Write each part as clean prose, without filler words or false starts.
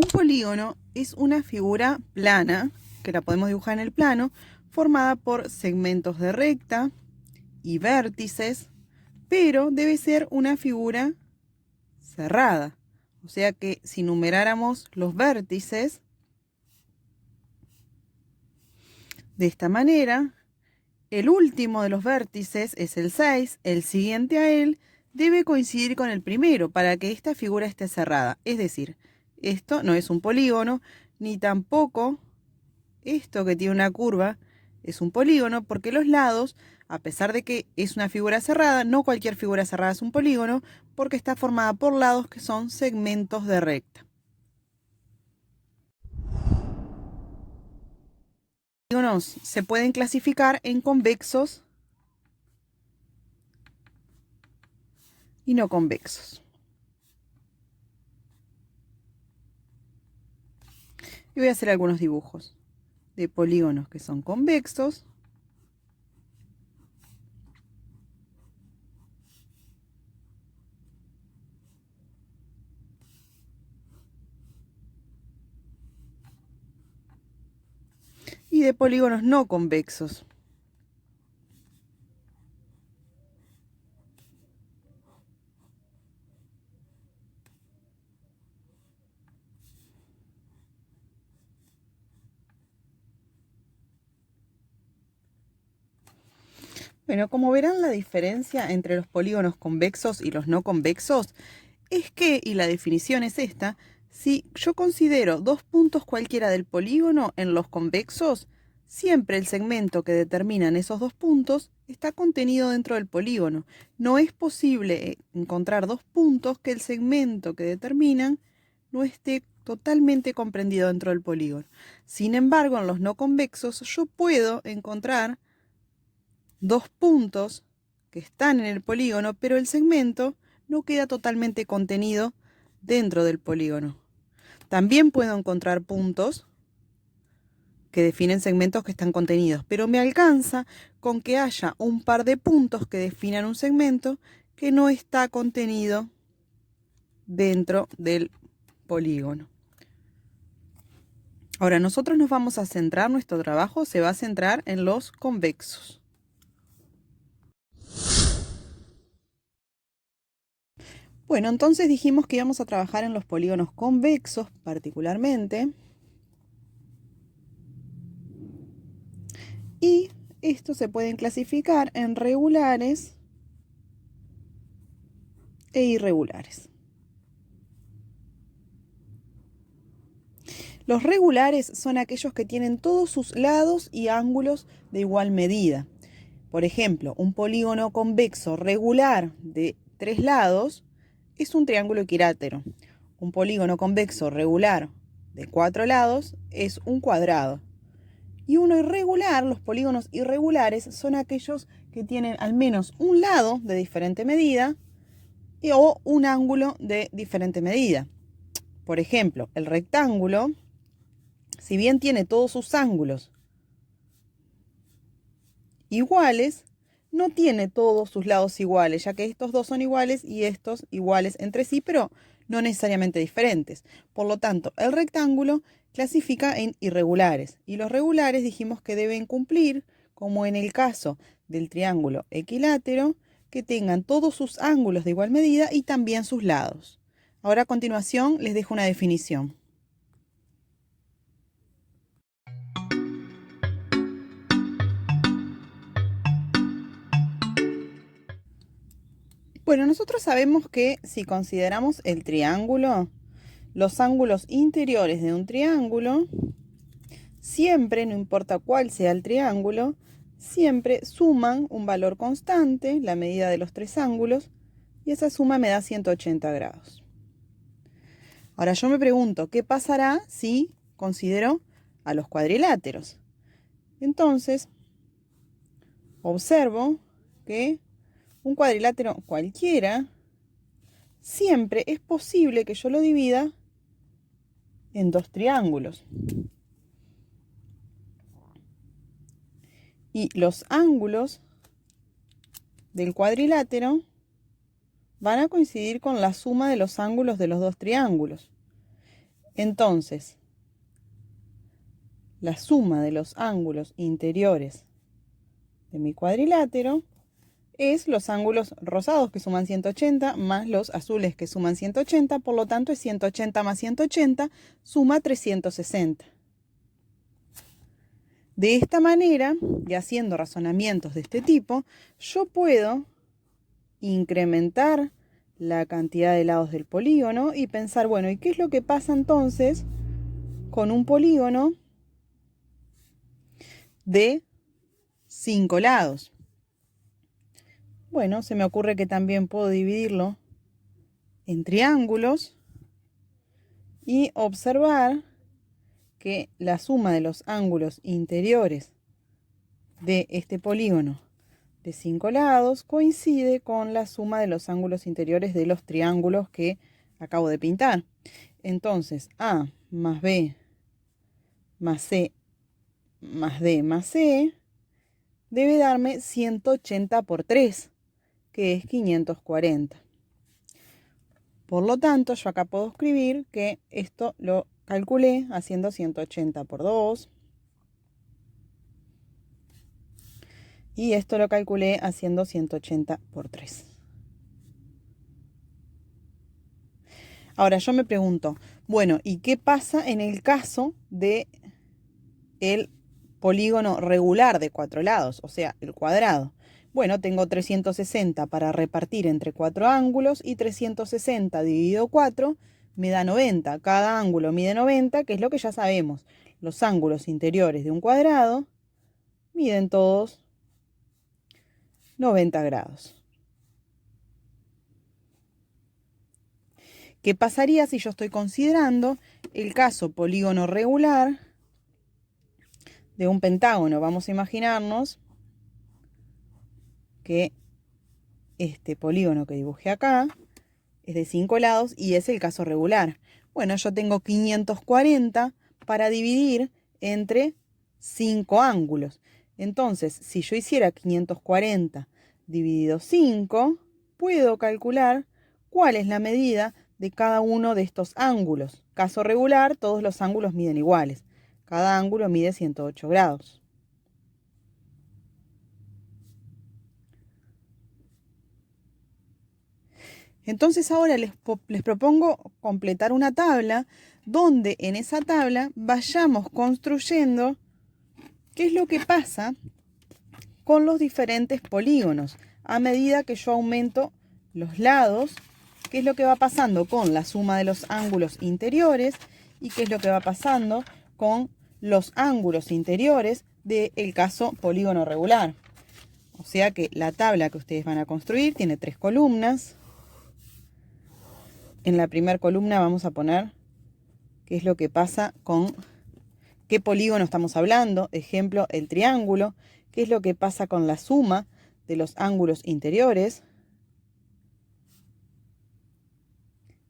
Un polígono es una figura plana, que la podemos dibujar en el plano, formada por segmentos de recta y vértices, pero debe ser una figura cerrada. O sea que si numeráramos los vértices de esta manera, el último de los vértices es el 6, el siguiente a él debe coincidir con el primero para que esta figura esté cerrada. Es decir, esto no es un polígono, ni tampoco esto que tiene una curva es un polígono, porque los lados, a pesar de que es una figura cerrada, no cualquier figura cerrada es un polígono, porque está formada por lados que son segmentos de recta. Los polígonos se pueden clasificar en convexos y no convexos. Y voy a hacer algunos dibujos de polígonos que son convexos y de polígonos no convexos. Bueno, como verán, la diferencia entre los polígonos convexos y los no convexos es que, y la definición es esta, si yo considero dos puntos cualquiera del polígono en los convexos, siempre el segmento que determinan esos dos puntos está contenido dentro del polígono. No es posible encontrar dos puntos que el segmento que determinan no esté totalmente comprendido dentro del polígono. Sin embargo, en los no convexos yo puedo encontrar dos puntos que están en el polígono, pero el segmento no queda totalmente contenido dentro del polígono. También puedo encontrar puntos que definen segmentos que están contenidos, pero me alcanza con que haya un par de puntos que definan un segmento que no está contenido dentro del polígono. Ahora nosotros nos vamos a centrar, nuestro trabajo se va a centrar en los convexos. Bueno, entonces dijimos que íbamos a trabajar en los polígonos convexos particularmente. Y estos se pueden clasificar en regulares e irregulares. Los regulares son aquellos que tienen todos sus lados y ángulos de igual medida. Por ejemplo, un polígono convexo regular de 3 lados es un triángulo equilátero. Un polígono convexo regular de 4 lados es un cuadrado. Y uno irregular, los polígonos irregulares, son aquellos que tienen al menos un lado de diferente medida o un ángulo de diferente medida. Por ejemplo, el rectángulo, si bien tiene todos sus ángulos iguales, no tiene todos sus lados iguales, ya que estos dos son iguales y estos iguales entre sí, pero no necesariamente diferentes. Por lo tanto, el rectángulo clasifica en irregulares y los regulares dijimos que deben cumplir, como en el caso del triángulo equilátero, que tengan todos sus ángulos de igual medida y también sus lados. Ahora a continuación les dejo una definición. Bueno, nosotros sabemos que si consideramos el triángulo, los ángulos interiores de un triángulo, siempre, no importa cuál sea el triángulo, siempre suman un valor constante, la medida de los tres ángulos, y esa suma me da 180 grados. Ahora yo me pregunto, ¿qué pasará si considero a los cuadriláteros? Entonces, observo que un cuadrilátero cualquiera, siempre es posible que yo lo divida en dos triángulos. Y los ángulos del cuadrilátero van a coincidir con la suma de los ángulos de los dos triángulos. Entonces, la suma de los ángulos interiores de mi cuadrilátero es los ángulos rosados que suman 180 más los azules que suman 180, por lo tanto es 180 más 180 suma 360. De esta manera, y haciendo razonamientos de este tipo, yo puedo incrementar la cantidad de lados del polígono y pensar, bueno, ¿y qué es lo que pasa entonces con un polígono de 5 lados? Bueno, se me ocurre que también puedo dividirlo en triángulos y observar que la suma de los ángulos interiores de este polígono de 5 lados coincide con la suma de los ángulos interiores de los triángulos que acabo de pintar. Entonces, A más B más C más D más C debe darme 180 por 3, que es 540. Por lo tanto, yo acá puedo escribir que esto lo calculé haciendo 180 por 2. Y esto lo calculé haciendo 180 por 3. Ahora yo me pregunto, bueno, ¿y qué pasa en el caso de el polígono regular de 4 lados, o sea, el cuadrado? Bueno, tengo 360 para repartir entre 4 ángulos y 360 dividido 4 me da 90. Cada ángulo mide 90, que es lo que ya sabemos. Los ángulos interiores de un cuadrado miden todos 90 grados. ¿Qué pasaría si yo estoy considerando el caso polígono regular de un pentágono? Vamos a imaginarnos que este polígono que dibujé acá es de 5 lados y es el caso regular. Bueno, yo tengo 540 para dividir entre 5 ángulos. Entonces, si yo hiciera 540 dividido 5, puedo calcular cuál es la medida de cada uno de estos ángulos. Caso regular, todos los ángulos miden iguales. Cada ángulo mide 108 grados. Entonces ahora les propongo completar una tabla donde en esa tabla vayamos construyendo qué es lo que pasa con los diferentes polígonos a medida que yo aumento los lados, qué es lo que va pasando con la suma de los ángulos interiores y qué es lo que va pasando con los ángulos interiores del caso polígono regular. O sea que la tabla que ustedes van a construir tiene 3 columnas. En la primera columna vamos a poner qué es lo que pasa con qué polígono estamos hablando. Ejemplo, el triángulo. Qué es lo que pasa con la suma de los ángulos interiores.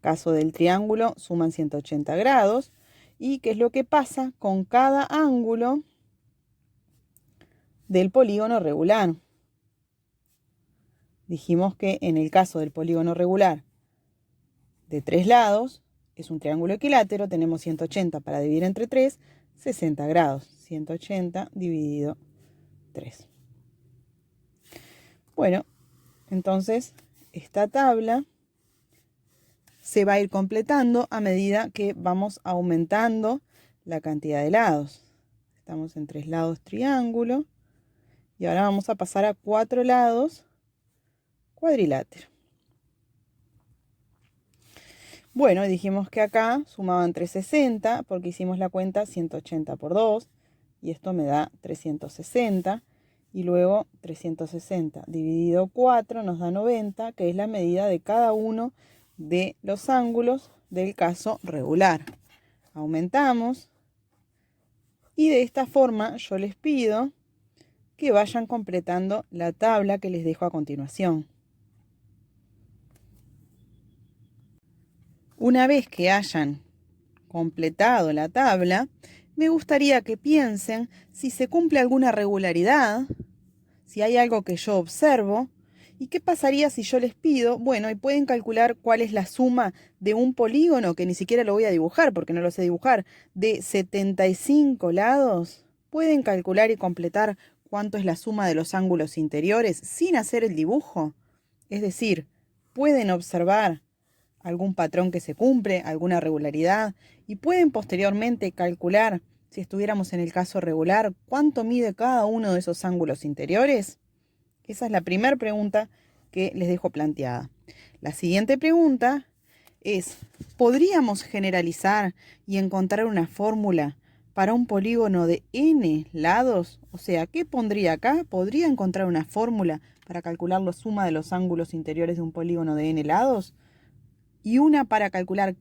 Caso del triángulo, suman 180 grados. Y qué es lo que pasa con cada ángulo del polígono regular. Dijimos que en el caso del polígono regular de 3 lados, es un triángulo equilátero, tenemos 180 para dividir entre 3, 60 grados. 180 dividido 3. Bueno, entonces esta tabla se va a ir completando a medida que vamos aumentando la cantidad de lados. Estamos en 3 lados triángulo y ahora vamos a pasar a 4 lados cuadrilátero. Bueno, dijimos que acá sumaban 360 porque hicimos la cuenta 180 por 2 y esto me da 360 y luego 360 dividido 4 nos da 90, que es la medida de cada uno de los ángulos del caso regular. Aumentamos y de esta forma yo les pido que vayan completando la tabla que les dejo a continuación. Una vez que hayan completado la tabla, me gustaría que piensen si se cumple alguna regularidad, si hay algo que yo observo ¿Y qué pasaría si yo les pido, bueno, y pueden calcular cuál es la suma de un polígono, que ni siquiera lo voy a dibujar porque no lo sé dibujar, de 75 lados? ¿Pueden calcular y completar cuánto es la suma de los ángulos interiores sin hacer el dibujo? Es decir, pueden observar algún patrón que se cumple, alguna regularidad, y pueden posteriormente calcular, si estuviéramos en el caso regular, cuánto mide cada uno de esos ángulos interiores. Esa es la primera pregunta que les dejo planteada. La siguiente pregunta es, ¿podríamos generalizar y encontrar una fórmula para un polígono de n lados? O sea, ¿qué pondría acá? ¿Podría encontrar una fórmula para calcular la suma de los ángulos interiores de un polígono de n lados? Y una para calcular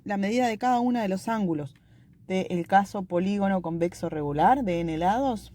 la medida de cada uno de los ángulos del caso polígono convexo regular de n lados.